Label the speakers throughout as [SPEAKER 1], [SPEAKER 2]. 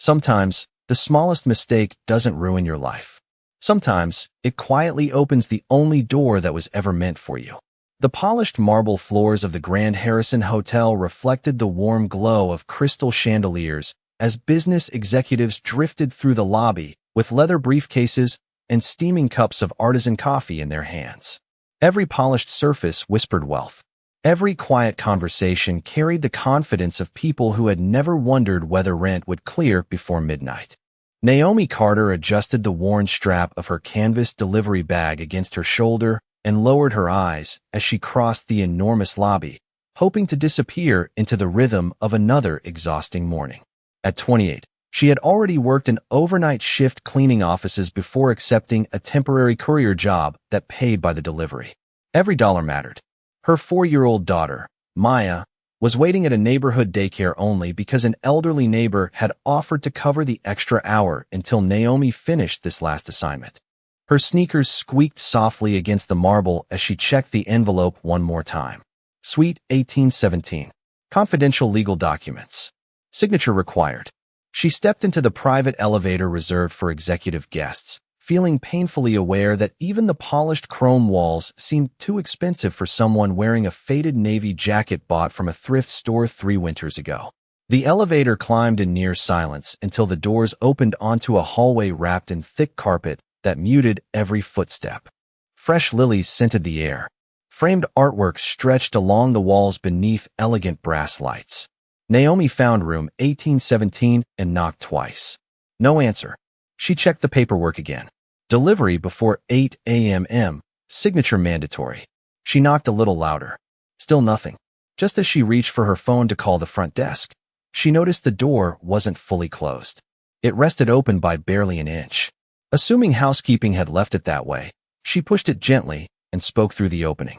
[SPEAKER 1] Sometimes, the smallest mistake doesn't ruin your life. Sometimes, it quietly opens the only door that was ever meant for you. The polished marble floors of the Grand Harrison Hotel reflected the warm glow of crystal chandeliers as business executives drifted through the lobby with leather briefcases and steaming cups of artisan coffee in their hands. Every polished surface whispered wealth. Every quiet conversation carried the confidence of people who had never wondered whether rent would clear before midnight. Naomi Carter adjusted the worn strap of her canvas delivery bag against her shoulder and lowered her eyes as she crossed the enormous lobby, hoping to disappear into the rhythm of another exhausting morning. At 28, she had already worked an overnight shift cleaning offices before accepting a temporary courier job that paid by the delivery. Every dollar mattered. Her 4-year-old daughter, Maya, was waiting at a neighborhood daycare only because an elderly neighbor had offered to cover the extra hour until Naomi finished this last assignment. Her sneakers squeaked softly against the marble as she checked the envelope one more time. Suite 1817. Confidential legal documents. Signature required. She stepped into the private elevator reserved for executive guests, feeling painfully aware that even the polished chrome walls seemed too expensive for someone wearing a faded navy jacket bought from a thrift store 3 winters ago. The elevator climbed in near silence until the doors opened onto a hallway wrapped in thick carpet that muted every footstep. Fresh lilies scented the air. Framed artwork stretched along the walls beneath elegant brass lights. Naomi found room 1817 and knocked twice. No answer. She checked the paperwork again. Delivery before 8 a.m. Signature mandatory. She knocked a little louder. Still nothing. Just as she reached for her phone to call the front desk, she noticed the door wasn't fully closed. It rested open by barely an inch. Assuming housekeeping had left it that way, she pushed it gently and spoke through the opening.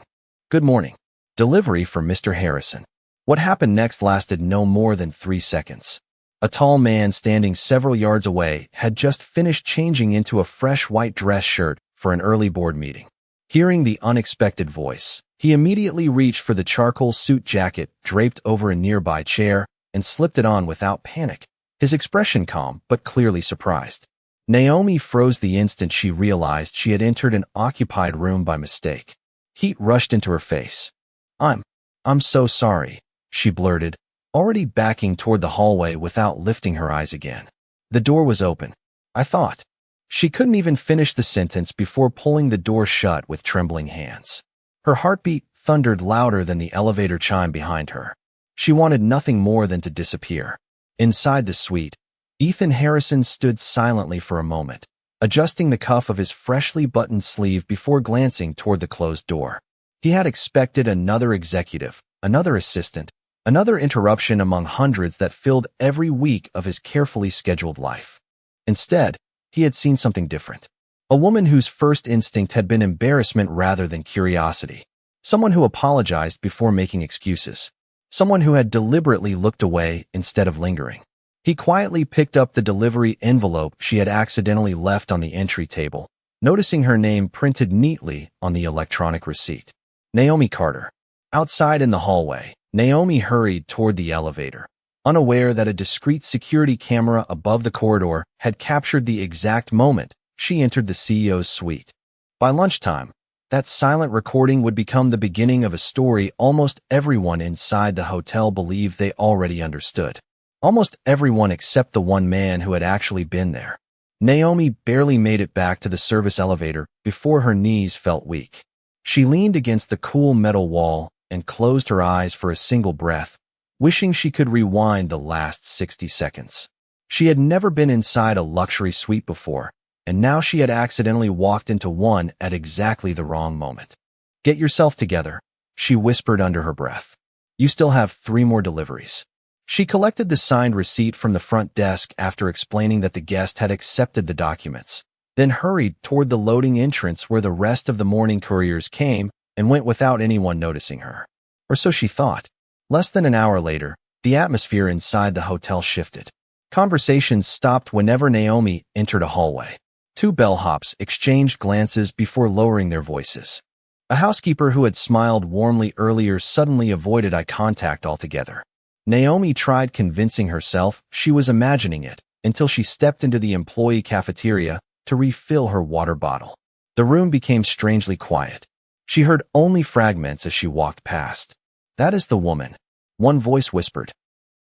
[SPEAKER 1] Good morning. Delivery for Mr. Harrison. What happened next lasted no more than 3 seconds. A tall man standing several yards away had just finished changing into a fresh white dress shirt for an early board meeting. Hearing the unexpected voice, he immediately reached for the charcoal suit jacket draped over a nearby chair and slipped it on without panic, his expression calm but clearly surprised. Naomi froze the instant she realized she had entered an occupied room by mistake. Heat rushed into her face. I'm so sorry, she blurted, already backing toward the hallway without lifting her eyes again. The door was open. I thought. She couldn't even finish the sentence before pulling the door shut with trembling hands. Her heartbeat thundered louder than the elevator chime behind her. She wanted nothing more than to disappear. Inside the suite, Ethan Harrison stood silently for a moment, adjusting the cuff of his freshly buttoned sleeve before glancing toward the closed door. He had expected another executive, another assistant, another interruption among hundreds that filled every week of his carefully scheduled life. Instead, he had seen something different. A woman whose first instinct had been embarrassment rather than curiosity. Someone who apologized before making excuses. Someone who had deliberately looked away instead of lingering. He quietly picked up the delivery envelope she had accidentally left on the entry table, noticing her name printed neatly on the electronic receipt. Naomi Carter. Outside in the hallway, Naomi hurried toward the elevator, unaware that a discreet security camera above the corridor had captured the exact moment she entered the CEO's suite. By lunchtime, that silent recording would become the beginning of a story almost everyone inside the hotel believed they already understood. Almost everyone except the one man who had actually been there. Naomi barely made it back to the service elevator before her knees felt weak. She leaned against the cool metal wall and closed her eyes for a single breath, wishing she could rewind the last 60 seconds. She had never been inside a luxury suite before, and now she had accidentally walked into one at exactly the wrong moment. Get yourself together, she whispered under her breath. You still have 3 more deliveries. She collected the signed receipt from the front desk after explaining that the guest had accepted the documents, then hurried toward the loading entrance where the rest of the morning couriers came and went without anyone noticing her. Or so she thought. Less than an hour later, the atmosphere inside the hotel shifted. Conversations stopped whenever Naomi entered a hallway. 2 bellhops exchanged glances before lowering their voices. A housekeeper who had smiled warmly earlier suddenly avoided eye contact altogether. Naomi tried convincing herself she was imagining it, until she stepped into the employee cafeteria to refill her water bottle. The room became strangely quiet. She heard only fragments as she walked past. "That is the woman," one voice whispered.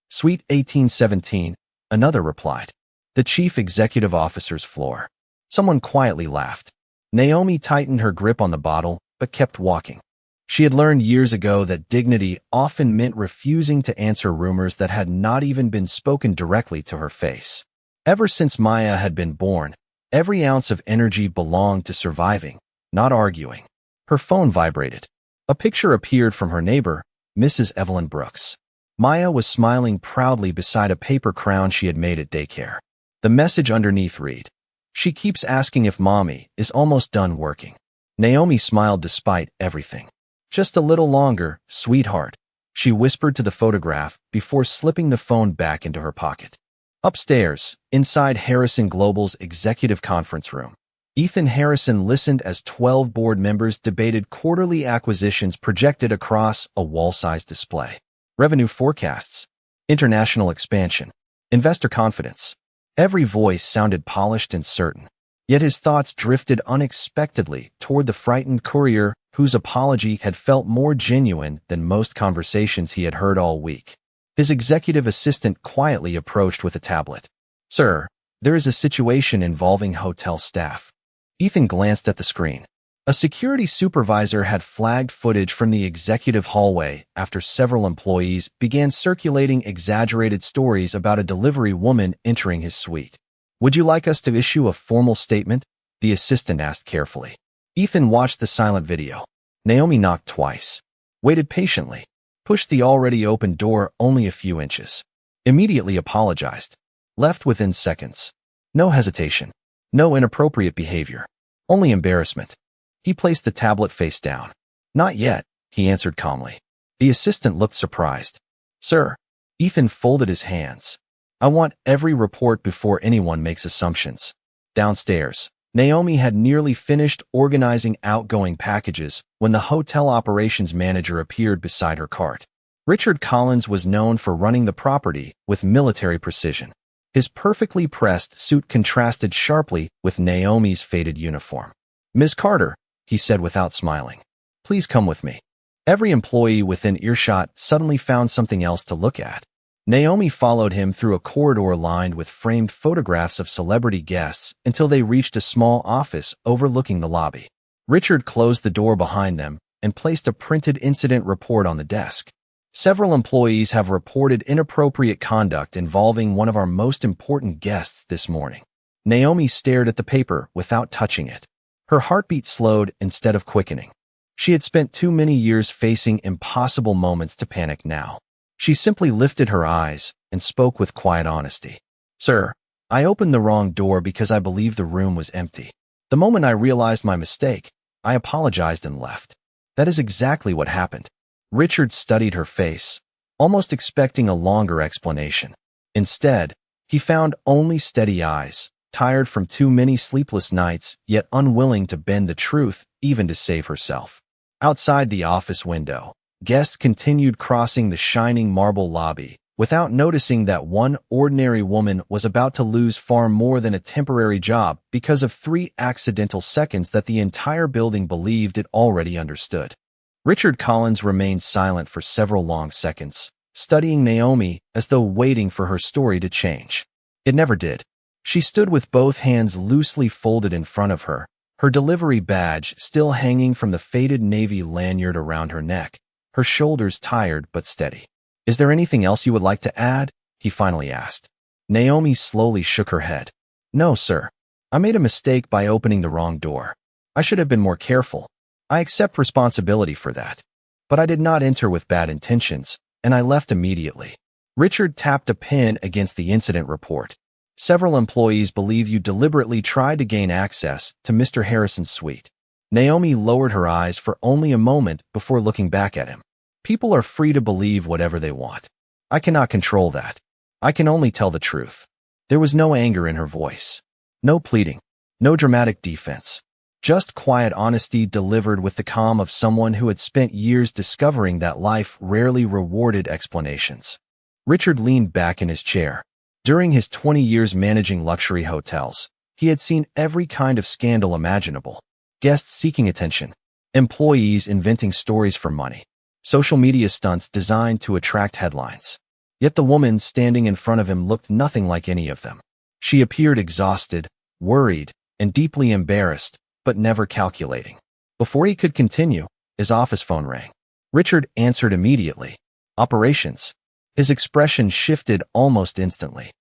[SPEAKER 1] "Suite 1817, another replied. "The chief executive officer's floor." Someone quietly laughed. Naomi tightened her grip on the bottle, but kept walking. She had learned years ago that dignity often meant refusing to answer rumors that had not even been spoken directly to her face. Ever since Maya had been born, every ounce of energy belonged to surviving, not arguing. Her phone vibrated. A picture appeared from her neighbor, Mrs. Evelyn Brooks. Maya was smiling proudly beside a paper crown she had made at daycare. The message underneath read, "She keeps asking if mommy is almost done working." Naomi smiled despite everything. "Just a little longer, sweetheart," she whispered to the photograph before slipping the phone back into her pocket. Upstairs, inside Harrison Global's executive conference room, Ethan Harrison listened as 12 board members debated quarterly acquisitions projected across a wall-sized display. Revenue forecasts, international expansion, investor confidence. Every voice sounded polished and certain. Yet his thoughts drifted unexpectedly toward the frightened courier whose apology had felt more genuine than most conversations he had heard all week. His executive assistant quietly approached with a tablet. "Sir, there is a situation involving hotel staff." Ethan glanced at the screen. A security supervisor had flagged footage from the executive hallway after several employees began circulating exaggerated stories about a delivery woman entering his suite. "Would you like us to issue a formal statement?" the assistant asked carefully. Ethan watched the silent video. Naomi knocked twice, waited patiently, pushed the already open door only a few inches, immediately apologized, left within seconds. No hesitation, no inappropriate behavior, only embarrassment. He placed the tablet face down. "Not yet," he answered calmly. The assistant looked surprised. "Sir," Ethan folded his hands. "I want every report before anyone makes assumptions." Downstairs, Naomi had nearly finished organizing outgoing packages when the hotel operations manager appeared beside her cart. Richard Collins was known for running the property with military precision. His perfectly pressed suit contrasted sharply with Naomi's faded uniform. "Ms. Carter," he said without smiling, "please come with me." Every employee within earshot suddenly found something else to look at. Naomi followed him through a corridor lined with framed photographs of celebrity guests until they reached a small office overlooking the lobby. Richard closed the door behind them and placed a printed incident report on the desk. "Several employees have reported inappropriate conduct involving one of our most important guests this morning." Naomi stared at the paper without touching it. Her heartbeat slowed instead of quickening. She had spent too many years facing impossible moments to panic now. She simply lifted her eyes and spoke with quiet honesty. "Sir, I opened the wrong door because I believed the room was empty. The moment I realized my mistake, I apologized and left." "That is exactly what happened." Richard studied her face, almost expecting a longer explanation. Instead, he found only steady eyes, tired from too many sleepless nights, yet unwilling to bend the truth even to save herself. Outside the office window, guests continued crossing the shining marble lobby without noticing that one ordinary woman was about to lose far more than a temporary job because of 3 accidental seconds that the entire building believed it already understood. Richard Collins remained silent for several long seconds, studying Naomi as though waiting for her story to change. It never did. She stood with both hands loosely folded in front of her, her delivery badge still hanging from the faded navy lanyard around her neck, her shoulders tired but steady. "Is there anything else you would like to add?" he finally asked. Naomi slowly shook her head. "No, sir. I made a mistake by opening the wrong door. I should have been more careful. I accept responsibility for that. But I did not enter with bad intentions, and I left immediately." Richard tapped a pen against the incident report. "Several employees believe you deliberately tried to gain access to Mr. Harrison's suite." Naomi lowered her eyes for only a moment before looking back at him. "People are free to believe whatever they want. I cannot control that. I can only tell the truth." There was no anger in her voice. No pleading. No dramatic defense. Just quiet honesty delivered with the calm of someone who had spent years discovering that life rarely rewarded explanations. Richard leaned back in his chair. During his 20 years managing luxury hotels, he had seen every kind of scandal imaginable. Guests seeking attention, employees inventing stories for money, social media stunts designed to attract headlines. Yet the woman standing in front of him looked nothing like any of them. She appeared exhausted, worried, and deeply embarrassed, but never calculating. Before he could continue, his office phone rang. Richard answered immediately. Operations. His expression shifted almost instantly.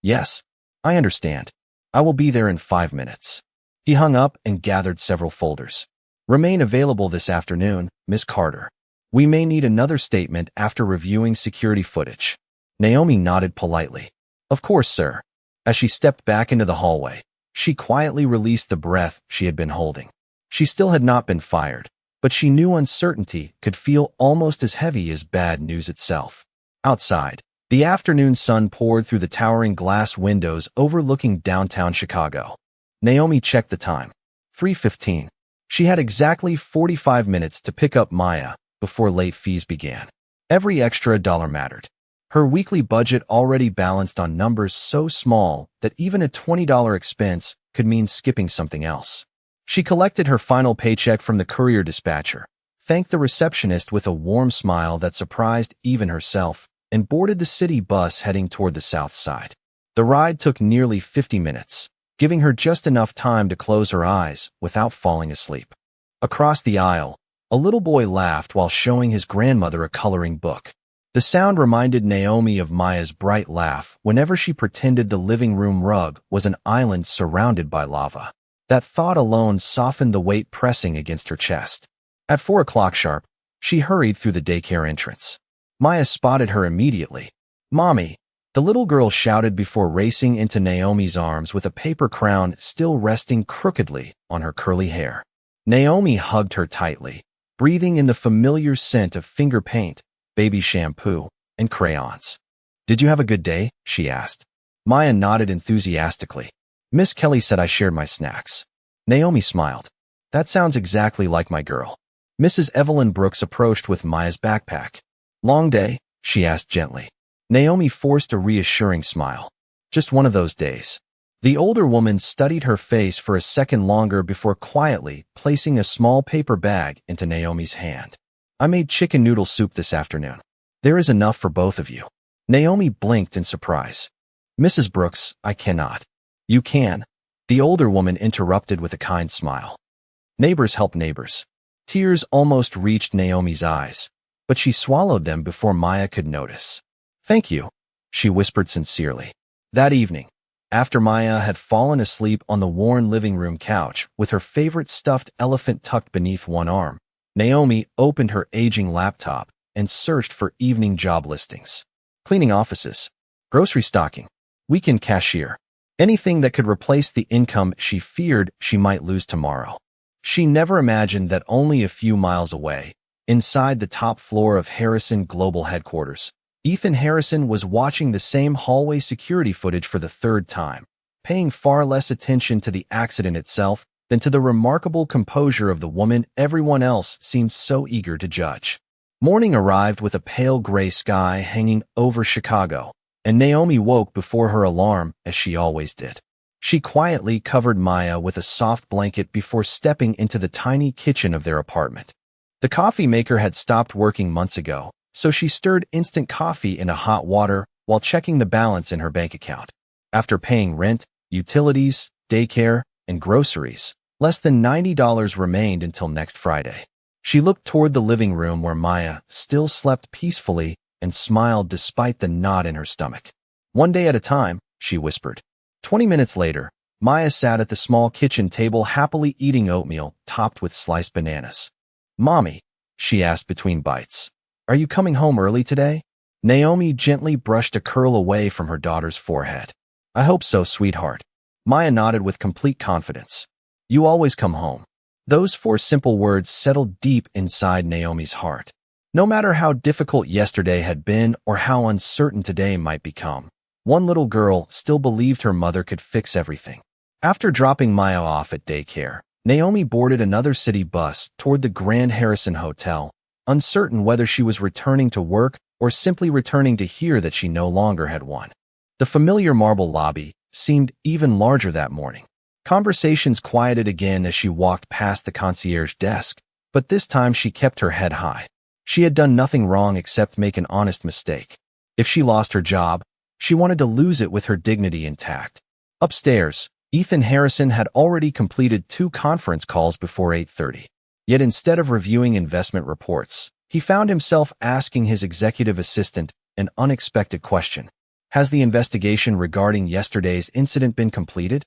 [SPEAKER 1] Yes, I understand. I will be there in 5 minutes. He hung up and gathered several folders. Remain available this afternoon, Miss Carter. We may need another statement after reviewing security footage. Naomi nodded politely. Of course, sir. As she stepped back into the hallway, she quietly released the breath she had been holding. She still had not been fired, but she knew uncertainty could feel almost as heavy as bad news itself. Outside, the afternoon sun poured through the towering glass windows overlooking downtown Chicago. Naomi checked the time. 3:15. She had exactly 45 minutes to pick up Maya before late fees began. Every extra dollar mattered. Her weekly budget already balanced on numbers so small that even a $20 expense could mean skipping something else. She collected her final paycheck from the courier dispatcher, thanked the receptionist with a warm smile that surprised even herself, and boarded the city bus heading toward the south side. The ride took nearly 50 minutes, giving her just enough time to close her eyes without falling asleep. Across the aisle, a little boy laughed while showing his grandmother a coloring book. The sound reminded Naomi of Maya's bright laugh whenever she pretended the living room rug was an island surrounded by lava. That thought alone softened the weight pressing against her chest. At 4 o'clock sharp, she hurried through the daycare entrance. Maya spotted her immediately. Mommy, the little girl shouted before racing into Naomi's arms with a paper crown still resting crookedly on her curly hair. Naomi hugged her tightly, breathing in the familiar scent of finger paint, baby shampoo, and crayons. Did you have a good day? She asked. Maya nodded enthusiastically. Miss Kelly said I shared my snacks. Naomi smiled. That sounds exactly like my girl. Mrs. Evelyn Brooks approached with Maya's backpack. Long day? She asked gently. Naomi forced a reassuring smile. Just one of those days. The older woman studied her face for a second longer before quietly placing a small paper bag into Naomi's hand. I made chicken noodle soup this afternoon. There is enough for both of you. Naomi blinked in surprise. Mrs. Brooks, I cannot. You can. The older woman interrupted with a kind smile. Neighbors help neighbors. Tears almost reached Naomi's eyes, but she swallowed them before Maya could notice. Thank you, she whispered sincerely. That evening, after Maya had fallen asleep on the worn living room couch with her favorite stuffed elephant tucked beneath one arm, Naomi opened her aging laptop and searched for evening job listings. Cleaning offices, grocery stocking, weekend cashier, anything that could replace the income she feared she might lose tomorrow. She never imagined that only a few miles away, inside the top floor of Harrison Global Headquarters, Ethan Harrison was watching the same hallway security footage for the third time, paying far less attention to the accident itself than to the remarkable composure of the woman everyone else seemed so eager to judge. Morning arrived with a pale gray sky hanging over Chicago, and Naomi woke before her alarm as she always did. She quietly covered Maya with a soft blanket before stepping into the tiny kitchen of their apartment. The coffee maker had stopped working months ago, so she stirred instant coffee into hot water while checking the balance in her bank account. After paying rent, utilities, daycare, and groceries, less than $90 remained until next Friday. She looked toward the living room where Maya still slept peacefully and smiled despite the knot in her stomach. One day at a time, she whispered. 20 minutes later, Maya sat at the small kitchen table happily eating oatmeal topped with sliced bananas. Mommy, she asked between bites, are you coming home early today? Naomi gently brushed a curl away from her daughter's forehead. I hope so, sweetheart. Maya nodded with complete confidence. You always come home. Those 4 simple words settled deep inside Naomi's heart. No matter how difficult yesterday had been or how uncertain today might become, one little girl still believed her mother could fix everything. After dropping Maya off at daycare, Naomi boarded another city bus toward the Grand Harrison Hotel, uncertain whether she was returning to work or simply returning to hear that she no longer had one. The The familiar marble lobby seemed even larger that morning. Conversations quieted again as she walked past the concierge desk, but this time she kept her head high. She had done nothing wrong except make an honest mistake. If she lost her job, she wanted to lose it with her dignity intact. Upstairs, Ethan Harrison had already completed 2 conference calls before 8:30. Yet instead of reviewing investment reports, he found himself asking his executive assistant an unexpected question. Has the investigation regarding yesterday's incident been completed?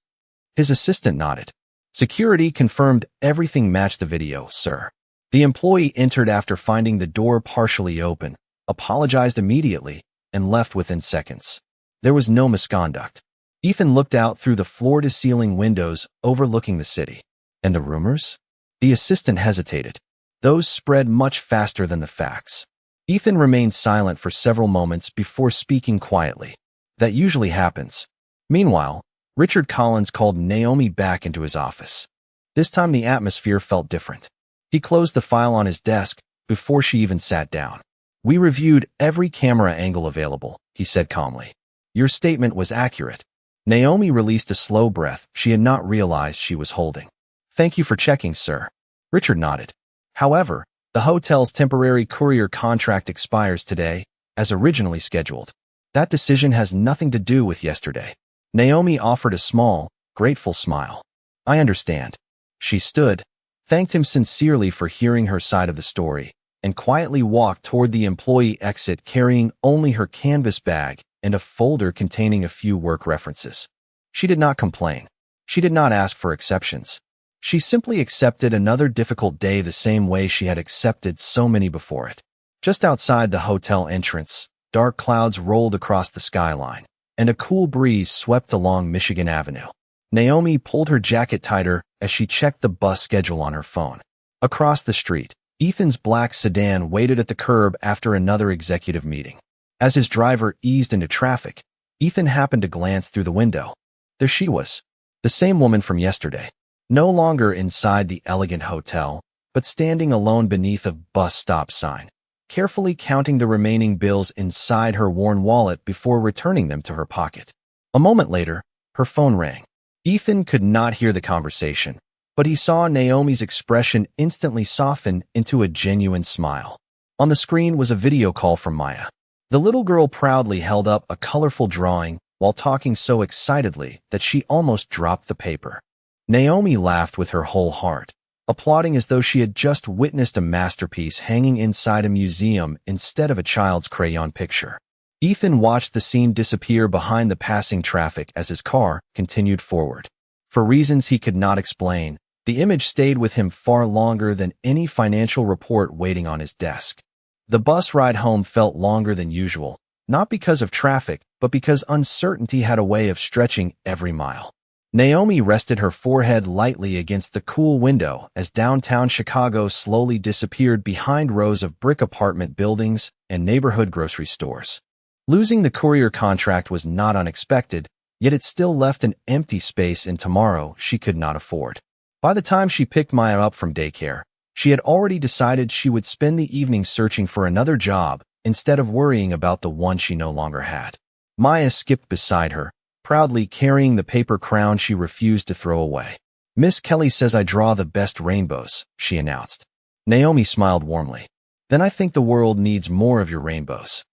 [SPEAKER 1] His assistant nodded. Security confirmed everything matched the video, sir. The employee entered after finding the door partially open, apologized immediately, and left within seconds. There was no misconduct. Ethan looked out through the floor-to-ceiling windows overlooking the city. And the rumors? The assistant hesitated. Those spread much faster than the facts. Ethan remained silent for several moments before speaking quietly. That usually happens. Meanwhile, Richard Collins called Naomi back into his office. This time the atmosphere felt different. He closed the file on his desk before she even sat down. We reviewed every camera angle available, he said calmly. Your statement was accurate. Naomi released a slow breath she had not realized she was holding. Thank you for checking, sir. Richard nodded. However, the hotel's temporary courier contract expires today, as originally scheduled. That decision has nothing to do with yesterday. Naomi offered a small, grateful smile. I understand. She stood, thanked him sincerely for hearing her side of the story, and quietly walked toward the employee exit carrying only her canvas bag and a folder containing a few work references. She did not complain. She did not ask for exceptions. She simply accepted another difficult day the same way she had accepted so many before it. Just outside the hotel entrance, dark clouds rolled across the skyline, and a cool breeze swept along Michigan Avenue. Naomi pulled her jacket tighter as she checked the bus schedule on her phone. Across the street, Ethan's black sedan waited at the curb after another executive meeting. As his driver eased into traffic, Ethan happened to glance through the window. There she was, the same woman from yesterday. No longer inside the elegant hotel, but standing alone beneath a bus stop sign, carefully counting the remaining bills inside her worn wallet before returning them to her pocket. A moment later, her phone rang. Ethan could not hear the conversation, but he saw Naomi's expression instantly soften into a genuine smile. On the screen was a video call from Maya. The little girl proudly held up a colorful drawing while talking so excitedly that she almost dropped the paper. Naomi laughed with her whole heart, applauding as though she had just witnessed a masterpiece hanging inside a museum instead of a child's crayon picture. Ethan watched the scene disappear behind the passing traffic as his car continued forward. For reasons he could not explain, the image stayed with him far longer than any financial report waiting on his desk. The bus ride home felt longer than usual, not because of traffic, but because uncertainty had a way of stretching every mile. Naomi rested her forehead lightly against the cool window as downtown Chicago slowly disappeared behind rows of brick apartment buildings and neighborhood grocery stores. Losing the courier contract was not unexpected, yet it still left an empty space in tomorrow she could not afford. By the time she picked Maya up from daycare, she had already decided she would spend the evening searching for another job instead of worrying about the one she no longer had. Maya skipped beside her, proudly carrying the paper crown she refused to throw away. Miss Kelly says I draw the best rainbows, she announced. Naomi smiled warmly. Then I think the world needs more of your rainbows.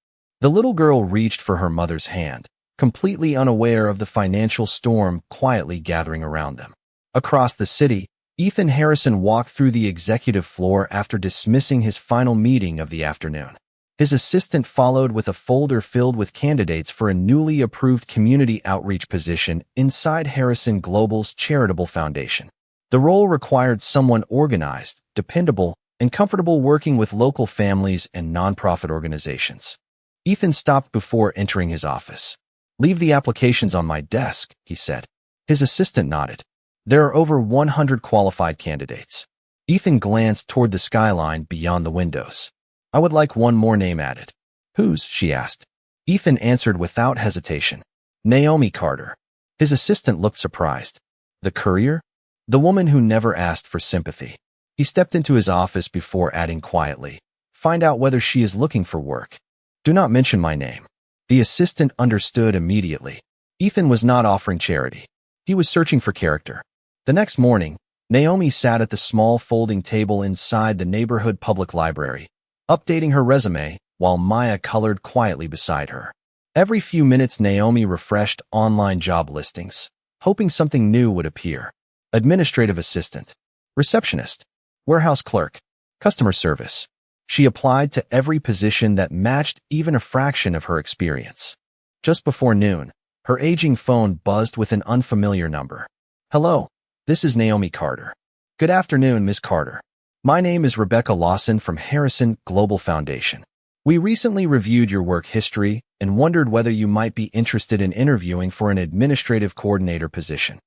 [SPEAKER 1] The little girl reached for her mother's hand, completely unaware of the financial storm quietly gathering around them. Across the city, Ethan Harrison walked through the executive floor after dismissing his final meeting of the afternoon. His assistant followed with a folder filled with candidates for a newly approved community outreach position inside Harrison Global's charitable foundation. The role required someone organized, dependable, and comfortable working with local families and nonprofit organizations. Ethan stopped before entering his office. Leave the applications on my desk, he said. His assistant nodded. There are over 100 qualified candidates. Ethan glanced toward the skyline beyond the windows. I would like one more name added. Whose? She asked. Ethan answered without hesitation. Naomi Carter. His assistant looked surprised. The courier? The woman who never asked for sympathy. He stepped into his office before adding quietly, find out whether she is looking for work. Do not mention my name. The assistant understood immediately. Ethan was not offering charity. He was searching for character. The next morning, Naomi sat at the small folding table inside the neighborhood public library, updating her resume while Maya colored quietly beside her. Every few minutes, Naomi refreshed online job listings, hoping something new would appear. Administrative assistant, receptionist, warehouse clerk, customer service. She applied to every position that matched even a fraction of her experience. Just before noon, her aging phone buzzed with an unfamiliar number. "Hello, this is Naomi Carter." "Good afternoon, Ms. Carter. My name is Rebecca Lawson from Harrison Global Foundation. We recently reviewed your work history and wondered whether you might be interested in interviewing for an administrative coordinator position."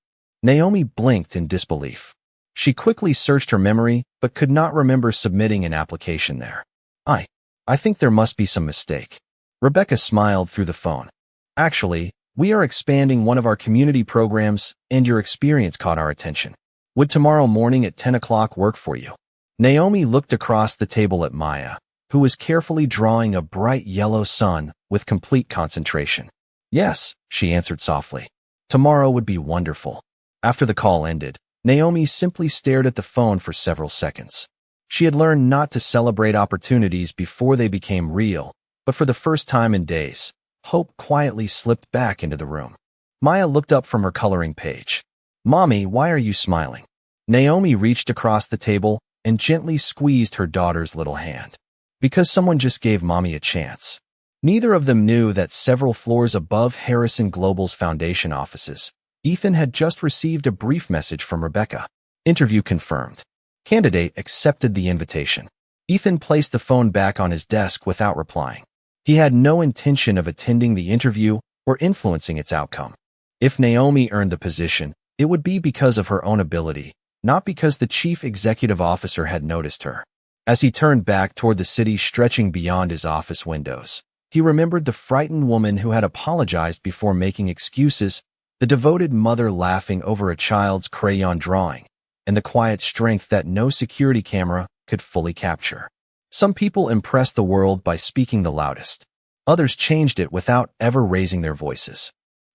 [SPEAKER 1] Naomi blinked in disbelief. She quickly searched her memory but could not remember submitting an application there. I think there must be some mistake." Rebecca smiled through the phone. "Actually, we are expanding one of our community programs and your experience caught our attention. Would tomorrow morning at 10 o'clock work for you?" Naomi looked across the table at Maya, who was carefully drawing a bright yellow sun with complete concentration. "Yes," she answered softly. "Tomorrow would be wonderful." After the call ended, Naomi simply stared at the phone for several seconds. She had learned not to celebrate opportunities before they became real, but for the first time in days, hope quietly slipped back into the room. Maya looked up from her coloring page. "Mommy, why are you smiling?" Naomi reached across the table and gently squeezed her daughter's little hand. "Because someone just gave Mommy a chance." Neither of them knew that several floors above Harrison Global's foundation offices, Ethan had just received a brief message from Rebecca. "Interview confirmed. Candidate accepted the invitation." Ethan placed the phone back on his desk without replying. He had no intention of attending the interview or influencing its outcome. If Naomi earned the position, it would be because of her own ability, not because the chief executive officer had noticed her. As he turned back toward the city stretching beyond his office windows, he remembered the frightened woman who had apologized before making excuses, the devoted mother laughing over a child's crayon drawing, and the quiet strength that no security camera could fully capture. Some people impressed the world by speaking the loudest. Others changed it without ever raising their voices.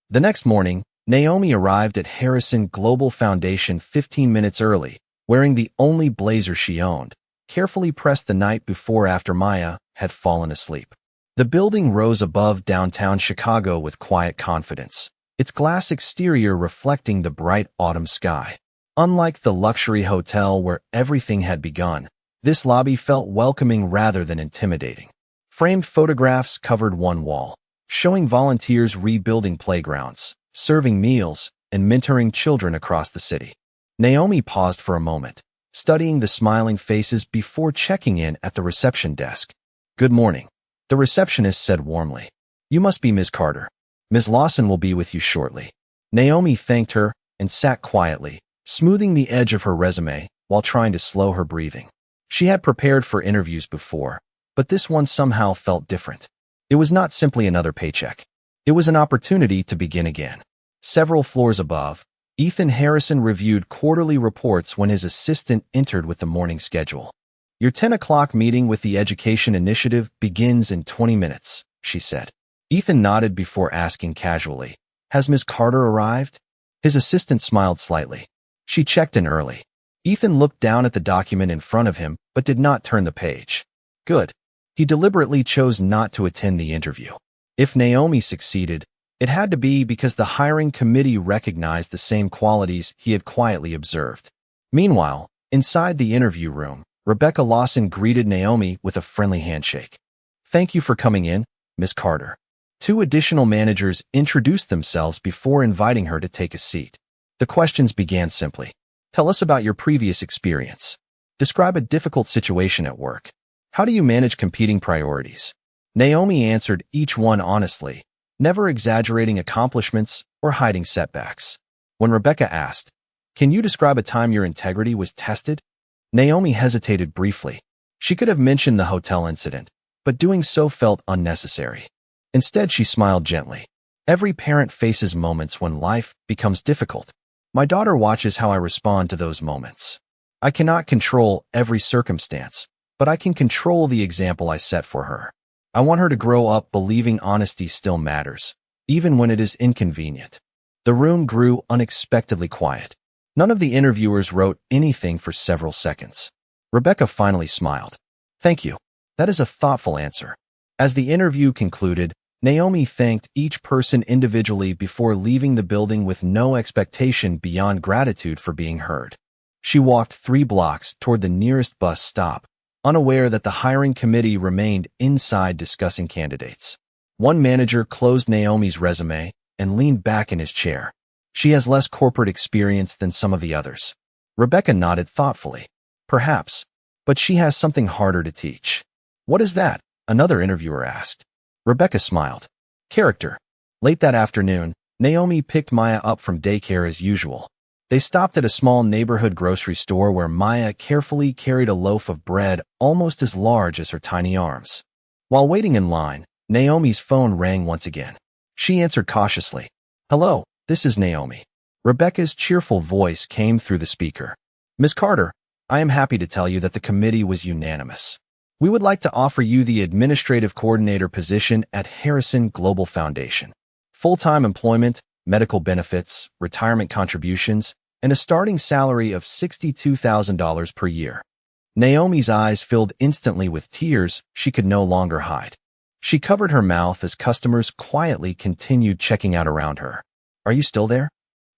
[SPEAKER 1] The next morning, Naomi arrived at Harrison Global Foundation 15 minutes early, wearing the only blazer she owned, carefully pressed the night before after Maya had fallen asleep. The building rose above downtown Chicago with quiet confidence, its glass exterior reflecting the bright autumn sky. Unlike the luxury hotel where everything had begun, this lobby felt welcoming rather than intimidating. Framed photographs covered one wall, showing volunteers rebuilding playgrounds, serving meals, and mentoring children across the city. Naomi paused for a moment, studying the smiling faces before checking in at the reception desk. "Good morning," the receptionist said warmly. "You must be Ms. Carter. Ms. Lawson will be with you shortly." Naomi thanked her and sat quietly, smoothing the edge of her resume while trying to slow her breathing. She had prepared for interviews before, but this one somehow felt different. It was not simply another paycheck. It was an opportunity to begin again. Several floors above, Ethan Harrison reviewed quarterly reports when his assistant entered with the morning schedule. "Your 10 o'clock meeting with the Education Initiative begins in 20 minutes, she said. Ethan nodded before asking casually, "Has Ms. Carter arrived?" His assistant smiled slightly. "She checked in early." Ethan looked down at the document in front of him but did not turn the page. Good. He deliberately chose not to attend the interview. If Naomi succeeded, it had to be because the hiring committee recognized the same qualities he had quietly observed. Meanwhile, inside the interview room, Rebecca Lawson greeted Naomi with a friendly handshake. "Thank you for coming in, Ms. Carter." Two additional managers introduced themselves before inviting her to take a seat. The questions began simply. "Tell us about your previous experience. Describe a difficult situation at work. How do you manage competing priorities?" Naomi answered each one honestly, never exaggerating accomplishments or hiding setbacks. When Rebecca asked, "Can you describe a time your integrity was tested?" Naomi hesitated briefly. She could have mentioned the hotel incident, but doing so felt unnecessary. Instead, she smiled gently. "Every parent faces moments when life becomes difficult. My daughter watches how I respond to those moments. I cannot control every circumstance, but I can control the example I set for her." I want her to grow up believing honesty still matters, even when it is inconvenient. The room grew unexpectedly quiet. None of the interviewers wrote anything for several seconds. Rebecca finally smiled. Thank you. That is a thoughtful answer. As the interview concluded, Naomi thanked each person individually before leaving the building with no expectation beyond gratitude for being heard. She walked 3 blocks toward the nearest bus stop, unaware that the hiring committee remained inside discussing candidates. One manager closed Naomi's resume and leaned back in his chair. She has less corporate experience than some of the others. Rebecca nodded thoughtfully. Perhaps, but she has something harder to teach. What is that? Another interviewer asked. Rebecca smiled. Character. Late that afternoon, Naomi picked Maya up from daycare as usual. They stopped at a small neighborhood grocery store where Maya carefully carried a loaf of bread almost as large as her tiny arms. While waiting in line, Naomi's phone rang once again. She answered cautiously. Hello, this is Naomi. Rebecca's cheerful voice came through the speaker. Ms. Carter, I am happy to tell you that the committee was unanimous. We would like to offer you the administrative coordinator position at Harrison Global Foundation. Full-time employment, medical benefits, retirement contributions, and a starting salary of $62,000 per year. Naomi's eyes filled instantly with tears she could no longer hide. She covered her mouth as customers quietly continued checking out around her. Are you still there?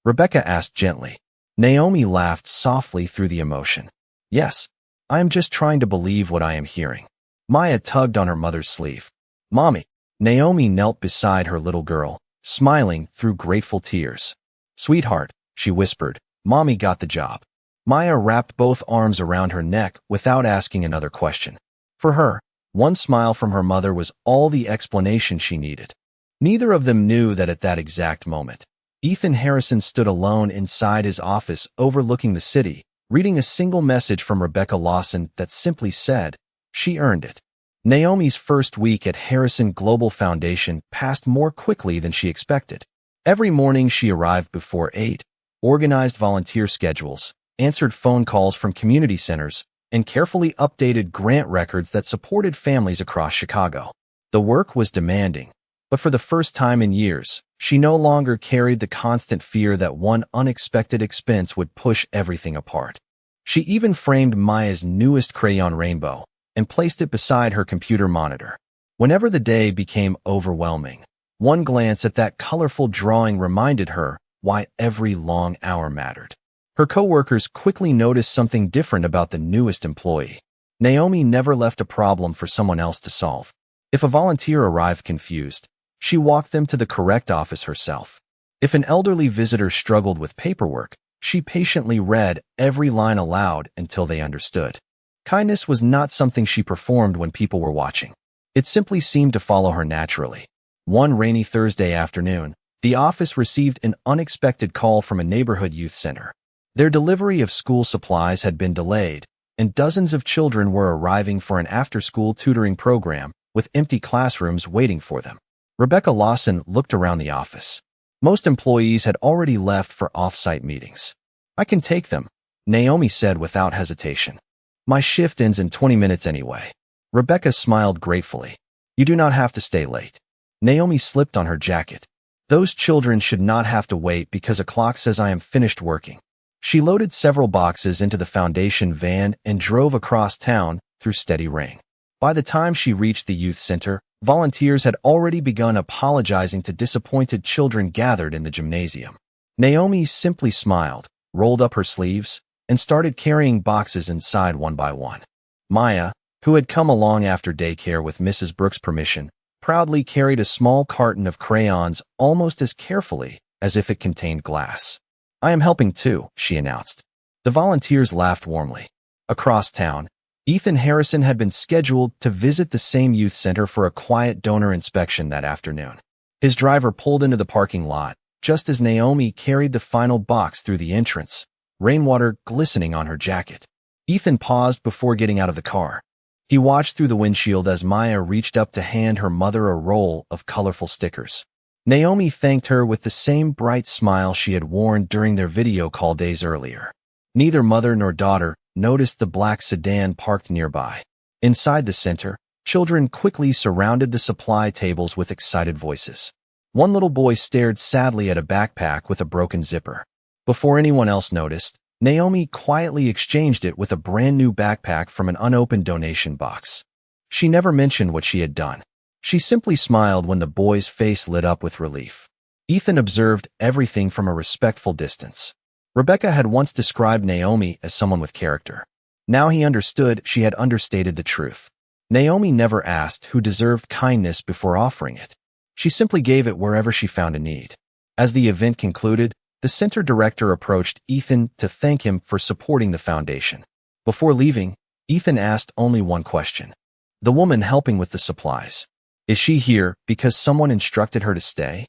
[SPEAKER 1] Rebecca asked gently. Naomi laughed softly through the emotion. Yes, I am just trying to believe what I am hearing. Maya tugged on her mother's sleeve. Mommy. Naomi knelt beside her little girl, smiling through grateful tears. Sweetheart, she whispered, Mommy got the job. Maya wrapped both arms around her neck without asking another question. For her, one smile from her mother was all the explanation she needed. Neither of them knew that at that exact moment, Ethan Harrison stood alone inside his office overlooking the city, reading a single message from Rebecca Lawson that simply said, she earned it. Naomi's first week at Harrison Global Foundation passed more quickly than she expected. Every morning she arrived before 8, organized volunteer schedules, answered phone calls from community centers, and carefully updated grant records that supported families across Chicago. The work was demanding, but for the first time in years, she no longer carried the constant fear that one unexpected expense would push everything apart. She even framed Maya's newest crayon rainbow and placed it beside her computer monitor. Whenever the day became overwhelming, one glance at that colorful drawing reminded her why every long hour mattered. Her coworkers quickly noticed something different about the newest employee. Naomi never left a problem for someone else to solve. If a volunteer arrived confused, she walked them to the correct office herself. If an elderly visitor struggled with paperwork, she patiently read every line aloud until they understood. Kindness was not something she performed when people were watching. It simply seemed to follow her naturally. One rainy Thursday afternoon, the office received an unexpected call from a neighborhood youth center. Their delivery of school supplies had been delayed, and dozens of children were arriving for an after-school tutoring program with empty classrooms waiting for them. Rebecca Lawson looked around the office. Most employees had already left for off-site meetings. I can take them, Naomi said without hesitation. My shift ends in 20 minutes anyway. Rebecca smiled gratefully. You do not have to stay late. Naomi slipped on her jacket. Those children should not have to wait because a clock says I am finished working. She loaded several boxes into the foundation van and drove across town through steady rain. By the time she reached the youth center, volunteers had already begun apologizing to disappointed children gathered in the gymnasium. Naomi simply smiled, rolled up her sleeves, and started carrying boxes inside one by one. Maya, who had come along after daycare with Mrs. Brooks' permission, proudly carried a small carton of crayons almost as carefully as if it contained glass. I am helping too, she announced. The volunteers laughed warmly. Across town, Ethan Harrison had been scheduled to visit the same youth center for a quiet donor inspection that afternoon. His driver pulled into the parking lot just as Naomi carried the final box through the entrance, rainwater glistening on her jacket. Ethan paused before getting out of the car. He watched through the windshield as Maya reached up to hand her mother a roll of colorful stickers. Naomi thanked her with the same bright smile she had worn during their video call days earlier. Neither mother nor daughter noticed the black sedan parked nearby. Inside the center, Children quickly surrounded the supply tables with excited voices. One little boy stared sadly at a backpack with a broken zipper. Before anyone else noticed, Naomi quietly exchanged it with a brand new backpack from an unopened donation box. She never mentioned what she had done. She simply smiled when the boy's face lit up with relief. Ethan observed everything from a respectful distance. Rebecca had once described Naomi as someone with character. Now he understood she had understated the truth. Naomi never asked who deserved kindness before offering it. She simply gave it wherever she found a need. As the event concluded, the center director approached Ethan to thank him for supporting the foundation. Before leaving, Ethan asked only one question. The woman helping with the supplies. Is she here because someone instructed her to stay?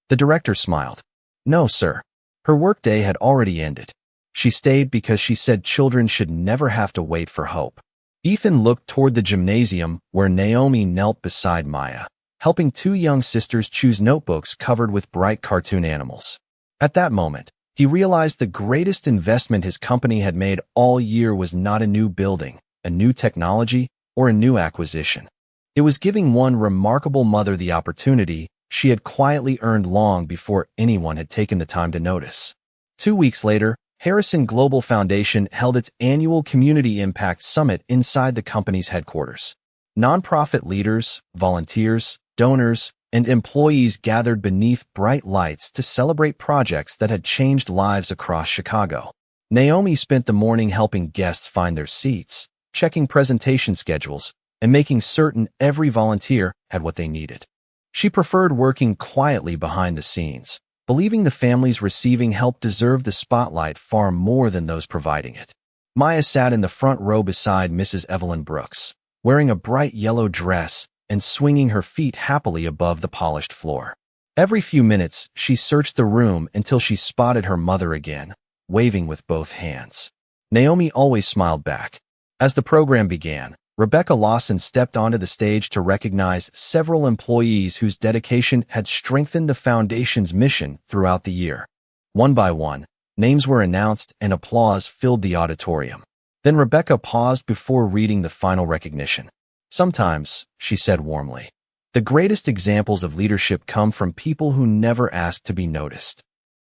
[SPEAKER 1] The director smiled. No, sir. Her workday had already ended. She stayed because she said children should never have to wait for hope. Ethan looked toward the gymnasium where Naomi knelt beside Maya, helping two young sisters choose notebooks covered with bright cartoon animals. At that moment, he realized the greatest investment his company had made all year was not a new building, a new technology, or a new acquisition. It was giving one remarkable mother the opportunity she had quietly earned long before anyone had taken the time to notice. 2 weeks later, Harrison Global Foundation held its annual Community Impact Summit inside the company's headquarters. Nonprofit leaders, volunteers, donors, and employees gathered beneath bright lights to celebrate projects that had changed lives across Chicago. Naomi spent the morning helping guests find their seats, checking presentation schedules, and making certain every volunteer had what they needed. She preferred working quietly behind the scenes, believing the families receiving help deserved the spotlight far more than those providing it. Maya sat in the front row beside Mrs. Evelyn Brooks, wearing a bright yellow dress and swinging her feet happily above the polished floor. Every few minutes, she searched the room until she spotted her mother again, waving with both hands. Naomi always smiled back. As the program began, Rebecca Lawson stepped onto the stage to recognize several employees whose dedication had strengthened the foundation's mission throughout the year. One by one, names were announced and applause filled the auditorium. Then Rebecca paused before reading the final recognition. Sometimes, she said warmly, the greatest examples of leadership come from people who never asked to be noticed.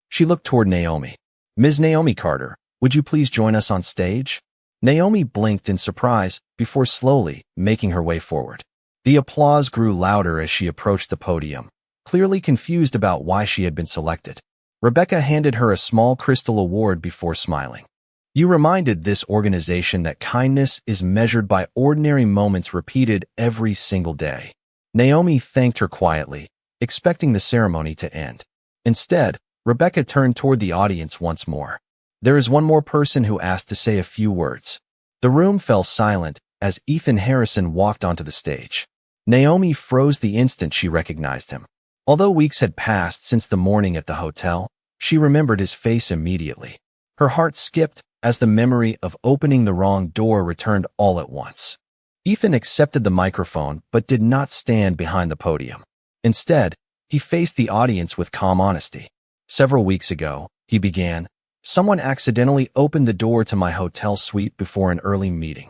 [SPEAKER 1] She looked toward Naomi. Ms. Naomi Carter, would you please join us on stage? Naomi blinked in surprise before slowly making her way forward. The applause grew louder as she approached the podium, clearly confused about why she had been selected. Rebecca handed her a small crystal award before smiling. You reminded this organization that kindness is measured by ordinary moments repeated every single day. Naomi thanked her quietly, expecting the ceremony to end. Instead, Rebecca turned toward the audience once more. There is one more person who asked to say a few words. The room fell silent as Ethan Harrison walked onto the stage. Naomi froze the instant she recognized him. Although weeks had passed since the morning at the hotel, she remembered his face immediately. Her heart skipped as the memory of opening the wrong door returned all at once. Ethan accepted the microphone but did not stand behind the podium. Instead, he faced the audience with calm honesty. Several weeks ago, he began, someone accidentally opened the door to my hotel suite before an early meeting.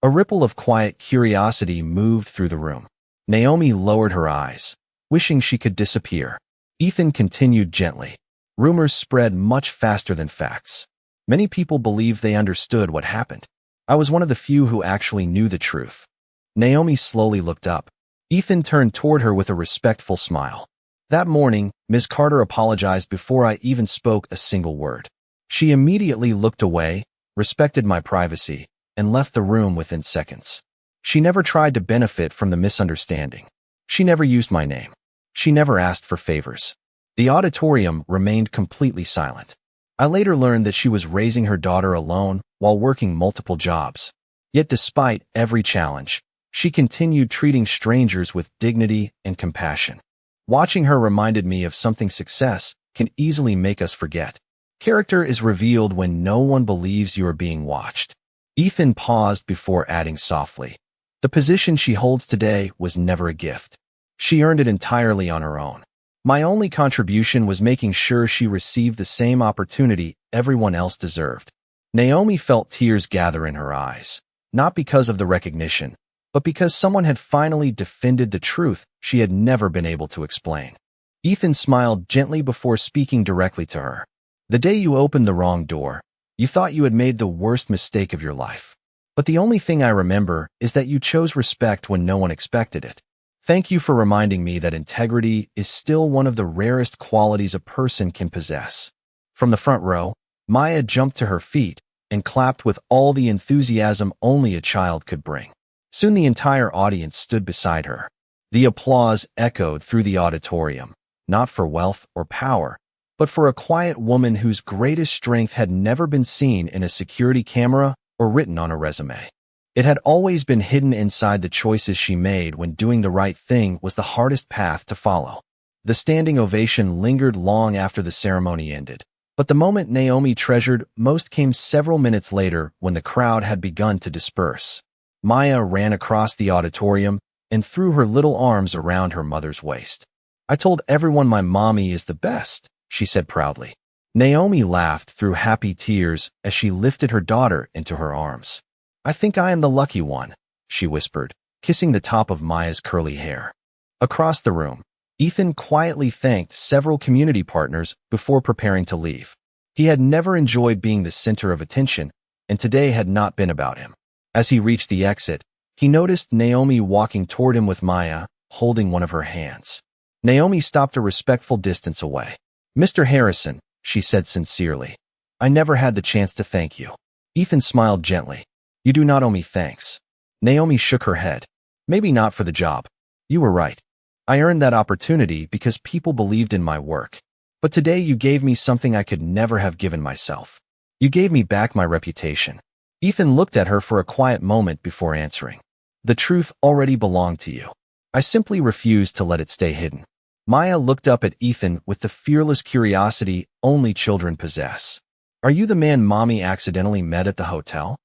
[SPEAKER 1] A ripple of quiet curiosity moved through the room. Naomi lowered her eyes, wishing she could disappear. Ethan continued gently. Rumors spread much faster than facts. Many people believed they understood what happened. I was one of the few who actually knew the truth. Naomi slowly looked up. Ethan turned toward her with a respectful smile. That morning, Ms. Carter apologized before I even spoke a single word. She immediately looked away, respected my privacy, and left the room within seconds. She never tried to benefit from the misunderstanding. She never used my name. She never asked for favors. The auditorium remained completely silent. I later learned that she was raising her daughter alone while working multiple jobs. Yet despite every challenge, she continued treating strangers with dignity and compassion. Watching her reminded me of something success can easily make us forget. Character is revealed when no one believes you are being watched. Ethan paused before adding softly, the position she holds today was never a gift. She earned it entirely on her own. My only contribution was making sure she received the same opportunity everyone else deserved. Naomi felt tears gather in her eyes, not because of the recognition, but because someone had finally defended the truth she had never been able to explain. Ethan smiled gently before speaking directly to her. The day you opened the wrong door, you thought you had made the worst mistake of your life. But the only thing I remember is that you chose respect when no one expected it. Thank you for reminding me that integrity is still one of the rarest qualities a person can possess. From the front row, Maya jumped to her feet and clapped with all the enthusiasm only a child could bring. Soon the entire audience stood beside her. The applause echoed through the auditorium, not for wealth or power, but for a quiet woman whose greatest strength had never been seen in a security camera or written on a resume. It had always been hidden inside the choices she made when doing the right thing was the hardest path to follow. The standing ovation lingered long after the ceremony ended, but the moment Naomi treasured most came several minutes later when the crowd had begun to disperse. Maya ran across the auditorium and threw her little arms around her mother's waist. "I told everyone my mommy is the best," she said proudly. Naomi laughed through happy tears as she lifted her daughter into her arms. "I think I am the lucky one," she whispered, kissing the top of Maya's curly hair. Across the room, Ethan quietly thanked several community partners before preparing to leave. He had never enjoyed being the center of attention, and today had not been about him. As he reached the exit, he noticed Naomi walking toward him with Maya, holding one of her hands. Naomi stopped a respectful distance away. "Mr. Harrison," she said sincerely, "I never had the chance to thank you." Ethan smiled gently. "You do not owe me thanks." Naomi shook her head. "Maybe not for the job. You were right. I earned that opportunity because people believed in my work. But today you gave me something I could never have given myself. You gave me back my reputation." Ethan looked at her for a quiet moment before answering. "The truth already belonged to you. I simply refused to let it stay hidden." Maya looked up at Ethan with the fearless curiosity only children possess. "Are you the man Mommy accidentally met at the hotel?"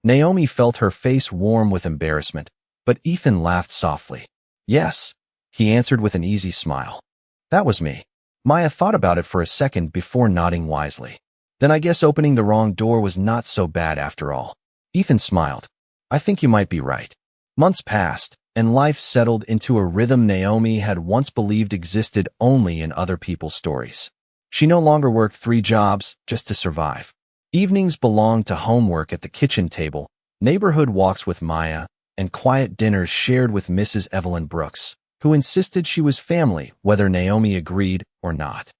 [SPEAKER 1] Naomi felt her face warm with embarrassment, but Ethan laughed softly. "Yes," he answered with an easy smile. "That was me." Maya thought about it for a second before nodding wisely. "Then I guess opening the wrong door was not so bad after all." Ethan smiled. "I think you might be right." Months passed, and life settled into a rhythm Naomi had once believed existed only in other people's stories. She no longer worked 3 jobs just to survive. Evenings belonged to homework at the kitchen table, neighborhood walks with Maya, and quiet dinners shared with Mrs. Evelyn Brooks, who insisted she was family whether Naomi agreed or not.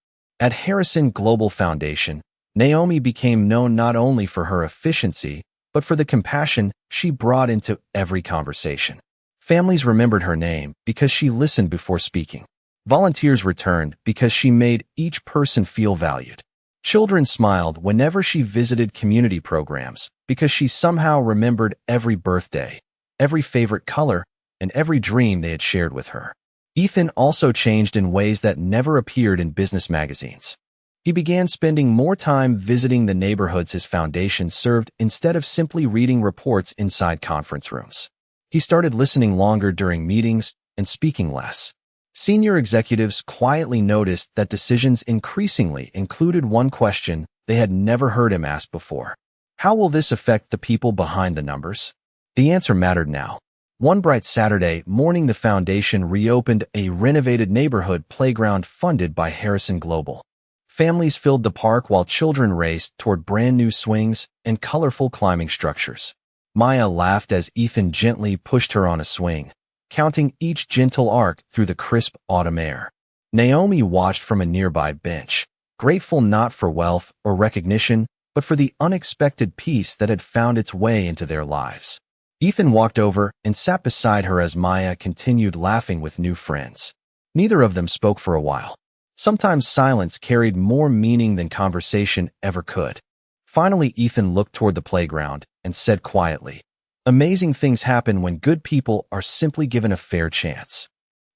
[SPEAKER 1] At Harrison Global Foundation, Naomi became known not only for her efficiency, but for the compassion she brought into every conversation. Families remembered her name because she listened before speaking. Volunteers returned because she made each person feel valued. Children smiled whenever she visited community programs because she somehow remembered every birthday, every favorite color, and every dream they had shared with her. Ethan also changed in ways that never appeared in business magazines. He began spending more time visiting the neighborhoods his foundation served instead of simply reading reports inside conference rooms. He started listening longer during meetings and speaking less. Senior executives quietly noticed that decisions increasingly included one question they had never heard him ask before. How will this affect the people behind the numbers? The answer mattered now. One bright Saturday morning, the foundation reopened a renovated neighborhood playground funded by Harrison Global. Families filled the park while children raced toward brand new swings and colorful climbing structures. Maya laughed as Ethan gently pushed her on a swing, counting each gentle arc through the crisp autumn air. Naomi watched from a nearby bench, grateful not for wealth or recognition, but for the unexpected peace that had found its way into their lives. Ethan walked over and sat beside her as Maya continued laughing with new friends. Neither of them spoke for a while. Sometimes silence carried more meaning than conversation ever could. Finally, Ethan looked toward the playground and said quietly, "Amazing things happen when good people are simply given a fair chance."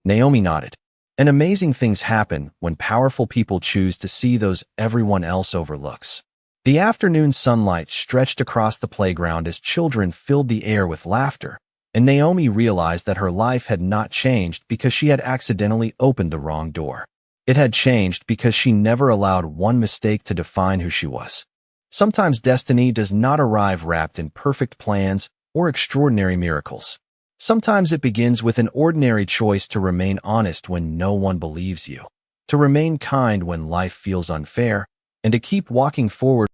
[SPEAKER 1] Naomi nodded. "And amazing things happen when powerful people choose to see those everyone else overlooks." The afternoon sunlight stretched across the playground as children filled the air with laughter, and Naomi realized that her life had not changed because she had accidentally opened the wrong door. It had changed because she never allowed one mistake to define who she was. Sometimes destiny does not arrive wrapped in perfect plans or extraordinary miracles. Sometimes it begins with an ordinary choice to remain honest when no one believes you, to remain kind when life feels unfair, and to keep walking forward